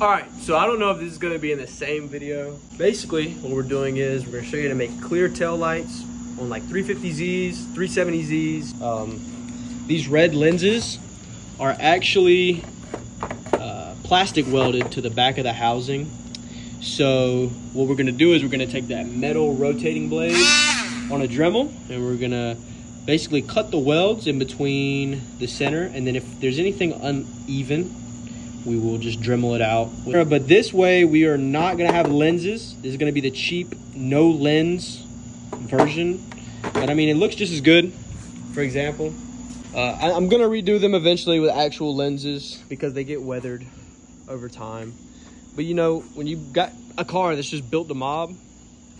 All right, so I don't know if this is gonna be in the same video. Basically, what we're doing is we're gonna show you how to make clear tail lights on like 350Zs, 370Zs. These red lenses are actually plastic welded to the back of the housing. So what we're gonna do is we're gonna take that metal rotating blade on a Dremel and we're gonna basically cut the welds in between the center, and then if there's anything uneven, we will just Dremel it out. But this way we are not gonna have lenses. This is gonna be the cheap no lens version. But I mean, it looks just as good, for example. I'm gonna redo them eventually with actual lenses because they get weathered over time. But you know, when you got a car that's just built to mob,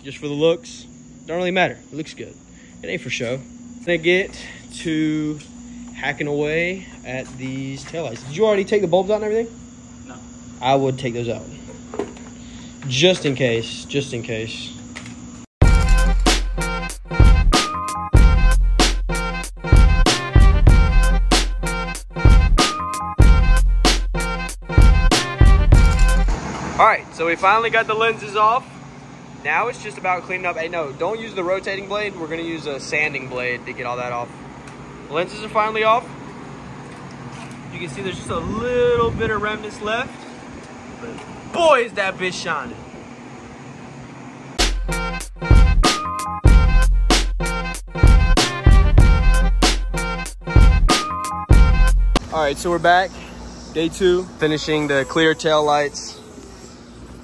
just for the looks, don't really matter. It looks good. It ain't for show. Gonna get to hacking away at these taillights. Did you already take the bulbs out and everything? No. I would take those out. Just in case, just in case. All right, so we finally got the lenses off. Now it's just about cleaning up. Hey, no, don't use the rotating blade. We're gonna use a sanding blade to get all that off. The lenses are finally off. You can see there's just a little bit of remnants left. But boy, is that bitch shining. All right, so we're back. Day 2, finishing the clear tail lights.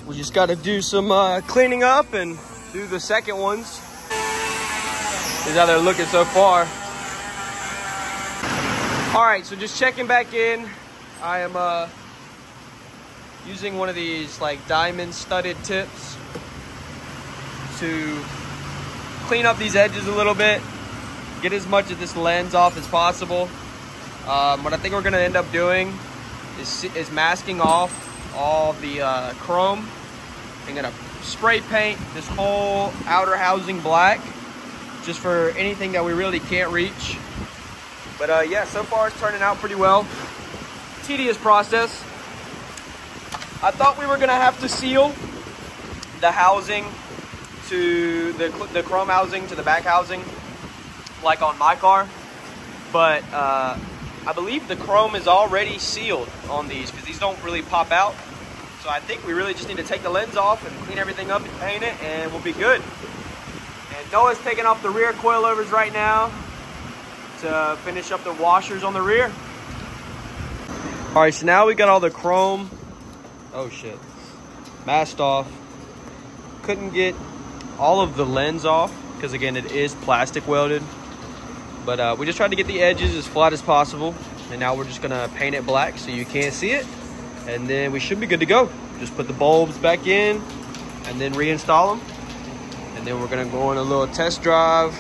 We just got to do some cleaning up and do the second ones. This is how they're looking so far. All right, so just checking back in. I am using one of these like diamond studded tips to clean up these edges a little bit, get as much of this lens off as possible. What I think we're gonna end up doing is masking off all the chrome. I'm gonna spray paint this whole outer housing black just for anything that we really can't reach. But yeah, so far it's turning out pretty well. Tedious process. I thought we were gonna have to seal the housing to the chrome housing to the back housing like on my car, but I believe the chrome is already sealed on these because these don't really pop out. So I think we really just need to take the lens off and clean everything up and paint it, and we'll be good. And Noah's taking off the rear coilovers right now to finish up the washers on the rear. All right, so now we got all the chrome, oh shit, masked off. Couldn't get all of the lens off because again, it is plastic welded. But we just tried to get the edges as flat as possible. And now we're just gonna paint it black so you can't see it. And then we should be good to go. Just put the bulbs back in and then reinstall them. And then we're gonna go on a little test drive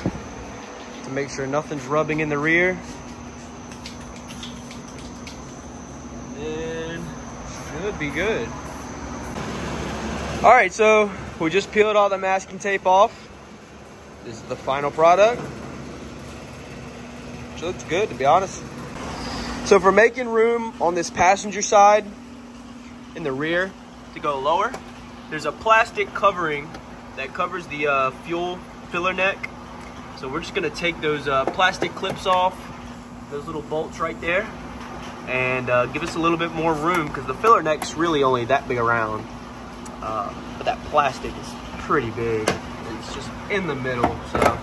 to make sure nothing's rubbing in the rear. And should be good. All right, so we just peeled all the masking tape off. This is the final product. Which looks good, to be honest. So for making room on this passenger side in the rear to go lower, there's a plastic covering that covers the fuel filler neck. So we're just gonna take those plastic clips off, those little bolts right there, and give us a little bit more room because the filler neck's really only that big around. But that plastic is pretty big. It's just in the middle, so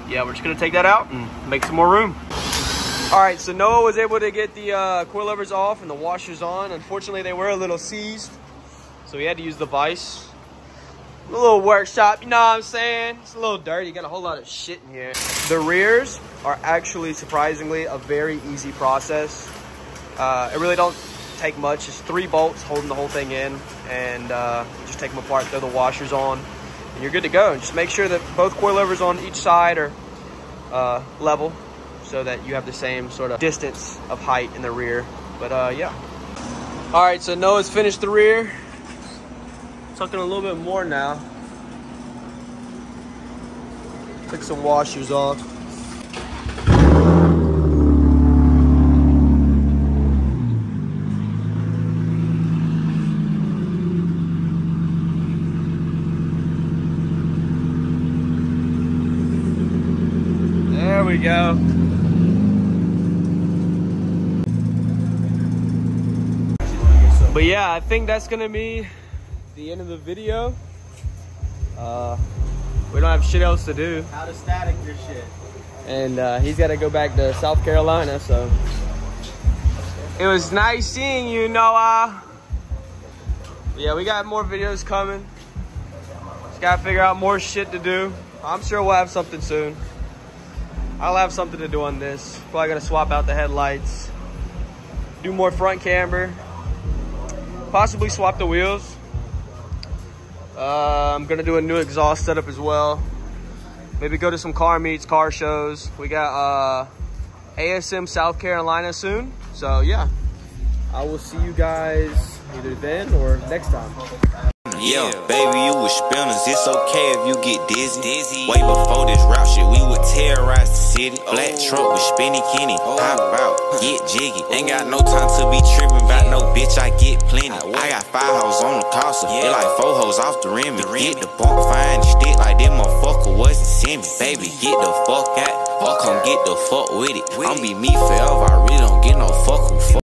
yeah, we're just gonna take that out and make some more room. All right, so Noah was able to get the coilovers off and the washers on. Unfortunately, they were a little seized, so we had to use the vise. A little workshop, you know what I'm saying? It's a little dirty, you got a whole lot of shit in here. The rears are actually surprisingly a very easy process. It really don't take much. It's 3 bolts holding the whole thing in, and just take them apart, throw the washers on, and you're good to go. And just make sure that both coilovers on each side are level, so that you have the same sort of distance of height in the rear. But yeah. All right, so Noah's finished the rear. Tucking a little bit more now. Took some washers off. we go. But yeah, I think that's gonna be the end of the video. We don't have shit else to do. How to static your shit. And he's gotta go back to South Carolina, so. It was nice seeing you, Noah. Yeah, we got more videos coming. Just gotta figure out more shit to do. I'm sure we'll have something soon. I'll have something to do on this. Probably gonna swap out the headlights. Do more front camber. Possibly swap the wheels. I'm gonna do a new exhaust setup as well. Maybe go to some car meets, car shows. We got ASM South Carolina soon. So yeah, I will see you guys either then or next time. Yeah, baby, you with spinners. It's okay if you get dizzy. Way before this rap shit, we would terrorize the city. Black truck with spinny Kenny. Hop out, get jiggy. Ain't got no time to be tripping about no bitch, I get plenty. I got 5 hoes on the Casa. It like 4 hoes off the rim. Get the bump, find the stick like that motherfucker wasn't send me. Baby, get the fuck out. Or come get the fuck with it. I'm be me forever, I really don't get no fuck who fuck.